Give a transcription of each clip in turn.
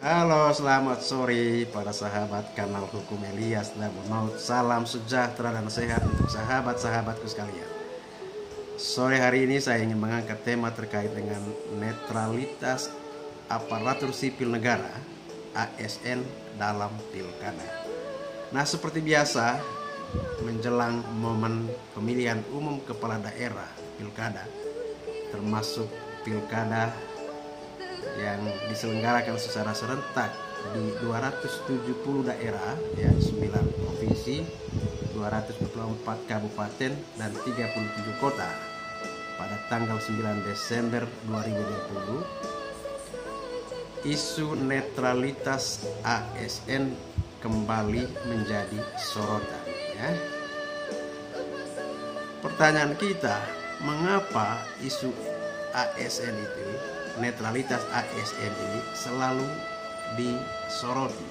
Halo, selamat sore para sahabat kanal Hukum Elias dan Maut. Salam sejahtera dan sehat untuk sahabat-sahabatku sekalian. Sore hari ini saya ingin mengangkat tema terkait dengan netralitas aparatur sipil negara ASN dalam pilkada. Nah, seperti biasa menjelang momen pemilihan umum kepala daerah pilkada, termasuk pilkada yang diselenggarakan secara serentak di 270 daerah, ya, 9 provinsi, 224 kabupaten dan 37 kota pada tanggal 9 Desember 2020. Isu netralitas ASN kembali menjadi sorotan, ya. Pertanyaan kita, mengapa isu ASN itu, netralitas ASN ini selalu disoroti,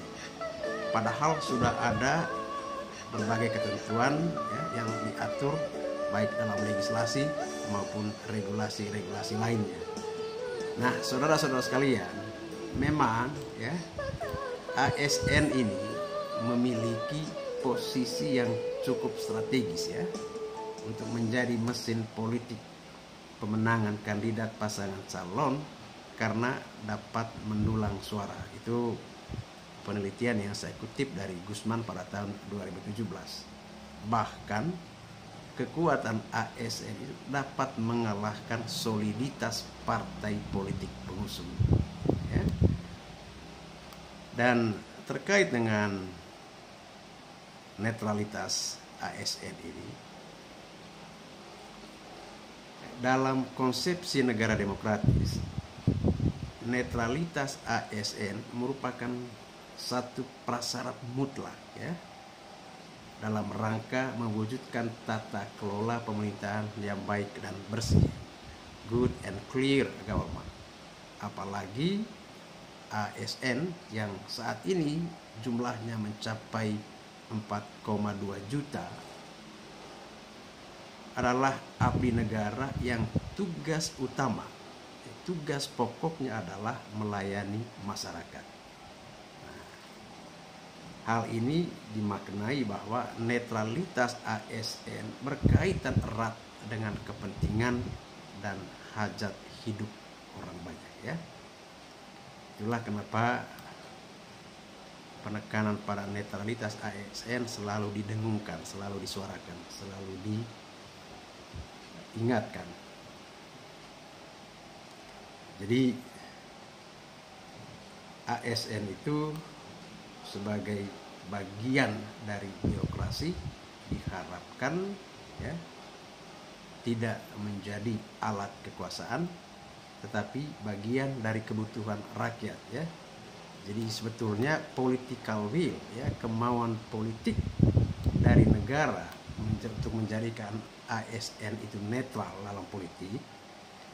padahal sudah ada berbagai ketentuan, ya, yang diatur baik dalam legislasi maupun regulasi-regulasi lainnya. Nah, saudara-saudara sekalian, memang, ya, ASN ini memiliki posisi yang cukup strategis, ya, untuk menjadi mesin politik pemenangan kandidat pasangan calon karena dapat mendulang suara. Itu penelitian yang saya kutip dari Gusman pada tahun 2017. Bahkan kekuatan ASN itu dapat mengalahkan soliditas partai politik pengusung, ya. Dan terkait dengan netralitas ASN ini, dalam konsepsi negara demokratis, netralitas ASN merupakan satu prasyarat mutlak, ya, dalam rangka mewujudkan tata kelola pemerintahan yang baik dan bersih, good and clear government. Apalagi ASN yang saat ini jumlahnya mencapai 4,2 juta adalah abdi negara yang tugas utama, tugas pokoknya adalah melayani masyarakat. Nah, hal ini dimaknai bahwa netralitas ASN berkaitan erat dengan kepentingan dan hajat hidup orang banyak, ya. Itulah kenapa penekanan pada netralitas ASN selalu didengungkan, selalu disuarakan, selalu diingatkan. Jadi ASN itu sebagai bagian dari birokrasi diharapkan, ya, tidak menjadi alat kekuasaan, tetapi bagian dari kebutuhan rakyat, ya. Jadi sebetulnya political will, ya, kemauan politik dari negara untuk menjadikan ASN itu netral dalam politik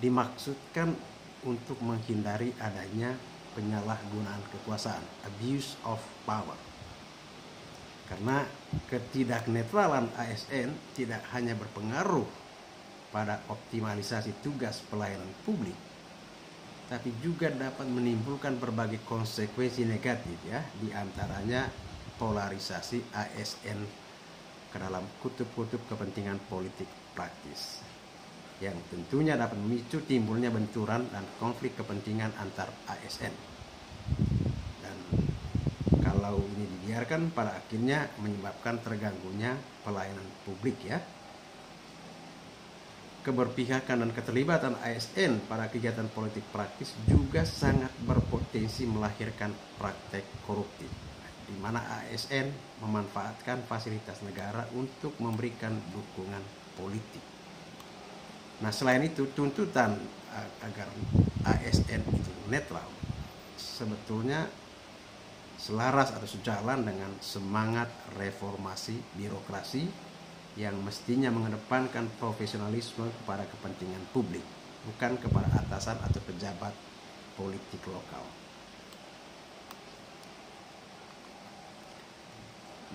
dimaksudkan untuk menghindari adanya penyalahgunaan kekuasaan, abuse of power. Karena ketidaknetralan ASN tidak hanya berpengaruh pada optimalisasi tugas pelayanan publik, tapi juga dapat menimbulkan berbagai konsekuensi negatif, ya, diantaranya polarisasi ASN ke dalam kutub-kutub kepentingan politik praktis, yang tentunya dapat memicu timbulnya benturan dan konflik kepentingan antar ASN. Dan kalau ini dibiarkan, pada akhirnya menyebabkan terganggunya pelayanan publik, ya. Keberpihakan dan keterlibatan ASN pada kegiatan politik praktis juga sangat berpotensi melahirkan praktek koruptif, di mana ASN memanfaatkan fasilitas negara untuk memberikan dukungan politik. Nah, selain itu, tuntutan agar ASN itu netral sebetulnya selaras atau sejalan dengan semangat reformasi birokrasi yang mestinya mengedepankan profesionalisme kepada kepentingan publik, bukan kepada atasan atau pejabat politik lokal.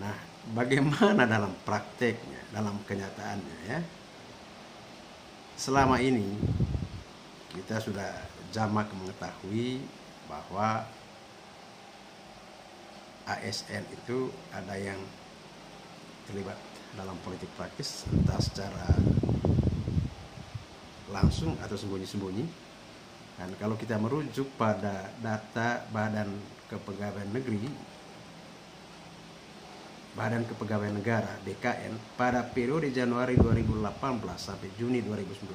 Nah, bagaimana dalam prakteknya, dalam kenyataannya, ya? Selama ini kita sudah jamak mengetahui bahwa ASN itu ada yang terlibat dalam politik praktis, entah secara langsung atau sembunyi-sembunyi. Dan kalau kita merujuk pada data Badan Kepegawaian Negara BKN pada periode Januari 2018 sampai Juni 2019,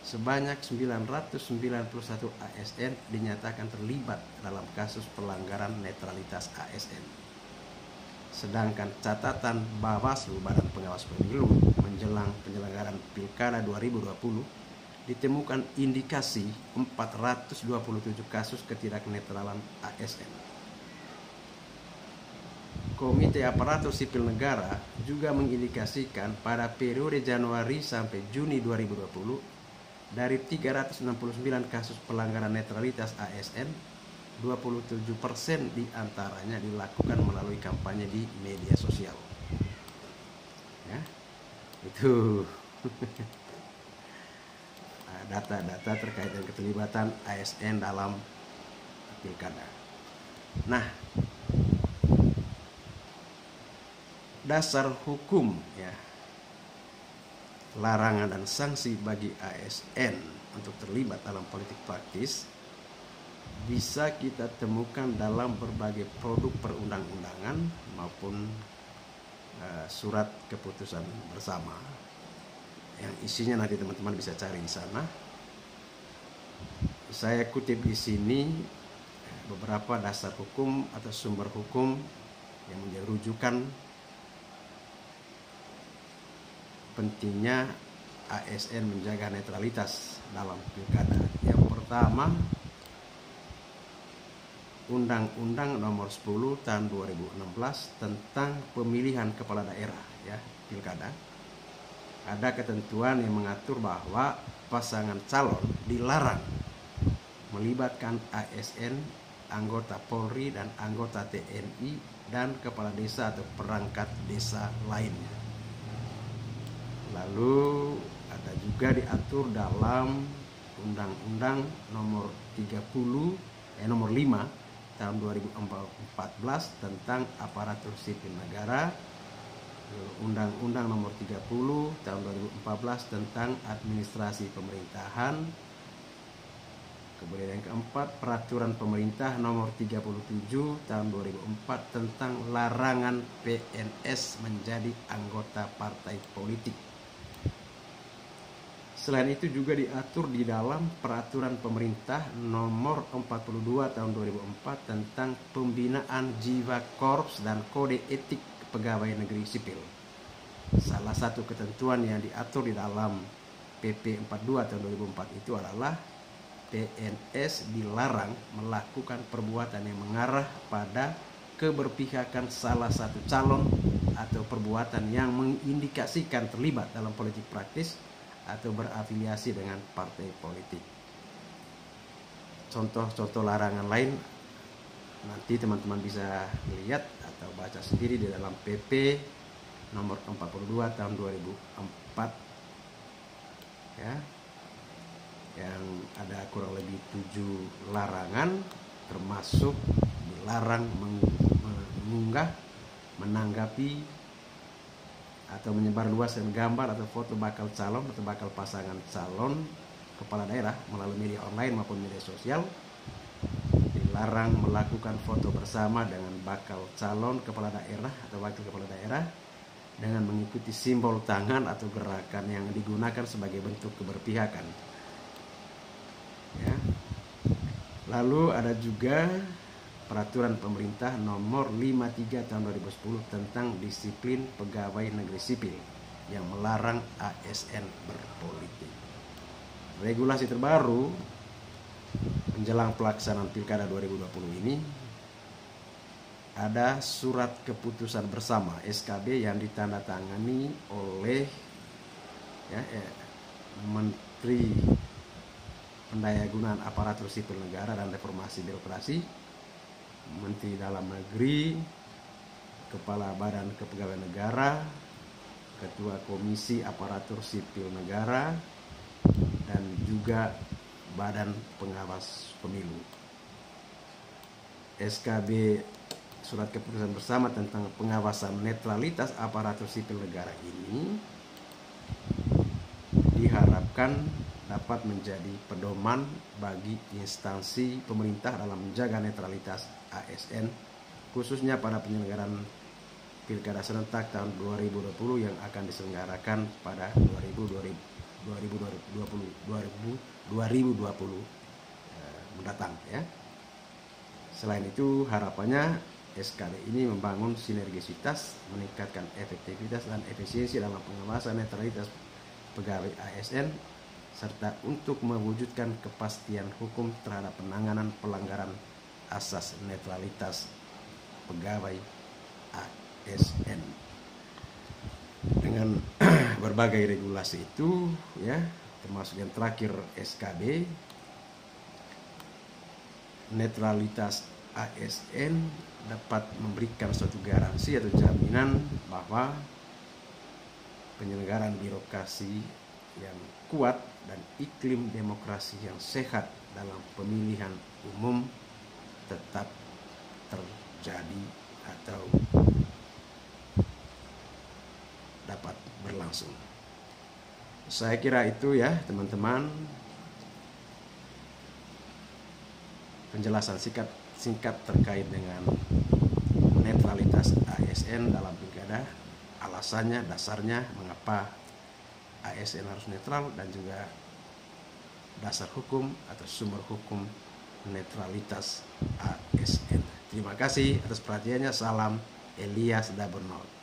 sebanyak 991 ASN dinyatakan terlibat dalam kasus pelanggaran netralitas ASN. Sedangkan catatan Bawaslu Badan Pengawas Pemilu menjelang penyelenggaraan Pilkada 2020 ditemukan indikasi 427 kasus ketidaknetralan ASN. Komite Aparatur Sipil Negara juga mengindikasikan pada periode Januari sampai Juni 2020 dari 369 kasus pelanggaran netralitas ASN, 27% diantaranya dilakukan melalui kampanye di media sosial. Ya, itu data-data terkait dengan keterlibatan ASN dalam pilkada. Nah, dasar hukum ya, larangan dan sanksi bagi ASN untuk terlibat dalam politik praktis bisa kita temukan dalam berbagai produk perundang-undangan maupun surat keputusan bersama yang isinya nanti teman-teman bisa cari di sana. Saya kutip di sini beberapa dasar hukum atau sumber hukum yang menjadi rujukan pentingnya ASN menjaga netralitas dalam pilkada. Yang pertama, Undang-Undang Nomor 10 Tahun 2016 tentang pemilihan kepala daerah ya, pilkada. Ada ketentuan yang mengatur bahwa pasangan calon dilarang melibatkan ASN, anggota Polri dan anggota TNI dan kepala desa atau perangkat desa lainnya. Lalu ada juga diatur dalam Undang-Undang Nomor 5 Tahun 2014 tentang aparatur sipil negara, Undang-Undang Nomor 30 Tahun 2014 tentang administrasi pemerintahan. Kemudian yang keempat, Peraturan Pemerintah Nomor 37 Tahun 2004 tentang larangan PNS menjadi anggota partai politik. Selain itu juga diatur di dalam Peraturan Pemerintah Nomor 42 Tahun 2004 tentang pembinaan jiwa korps dan kode etik pegawai negeri sipil. Salah satu ketentuan yang diatur di dalam PP 42 Tahun 2004 itu adalah PNS dilarang melakukan perbuatan yang mengarah pada keberpihakan salah satu calon atau perbuatan yang mengindikasikan terlibat dalam politik praktis atau berafiliasi dengan partai politik. Contoh-contoh larangan lain nanti teman-teman bisa lihat atau baca sendiri di dalam PP Nomor 42 Tahun 2004 ya, yang ada kurang lebih 7 larangan, termasuk dilarang mengunggah, menanggapi atau menyebarluaskan gambar atau foto bakal calon atau bakal pasangan calon kepala daerah melalui media online maupun media sosial. Dilarang melakukan foto bersama dengan bakal calon kepala daerah atau wakil kepala daerah dengan mengikuti simbol tangan atau gerakan yang digunakan sebagai bentuk keberpihakan. Ya. Lalu ada juga Peraturan Pemerintah Nomor 53 Tahun 2010 tentang disiplin pegawai negeri sipil yang melarang ASN berpolitik. Regulasi terbaru menjelang pelaksanaan Pilkada 2020 ini ada surat keputusan bersama SKB yang ditandatangani oleh Menteri Pendayagunaan Aparatur Sipil Negara dan Reformasi Birokrasi, Menteri Dalam Negeri, Kepala Badan Kepegawaian Negara, Ketua Komisi Aparatur Sipil Negara, dan juga Badan Pengawas Pemilu. SKB surat keputusan bersama tentang pengawasan netralitas aparatur sipil negara ini diharapkan dapat menjadi pedoman bagi instansi pemerintah dalam menjaga netralitas ASN, khususnya pada penyelenggaraan Pilkada serentak tahun 2020 yang akan diselenggarakan pada 2020 mendatang ya. Selain itu, harapannya SKD ini membangun sinergisitas, meningkatkan efektivitas dan efisiensi dalam pengawasan netralitas pegawai ASN, serta untuk mewujudkan kepastian hukum terhadap penanganan pelanggaran asas netralitas pegawai ASN. Dengan berbagai regulasi itu ya, termasuk yang terakhir SKD, netralitas ASN dapat memberikan suatu garansi atau jaminan bahwa penyelenggaraan birokrasi yang kuat dan iklim demokrasi yang sehat dalam pemilihan umum tetap terjadi atau dapat berlangsung. Saya kira itu ya teman-teman, penjelasan singkat terkait dengan netralitas ASN dalam pilkada, alasannya, dasarnya mengapa ASN harus netral, dan juga dasar hukum atau sumber hukum netralitas ASN. Terima kasih atas perhatiannya. Salam Elias Dabernot.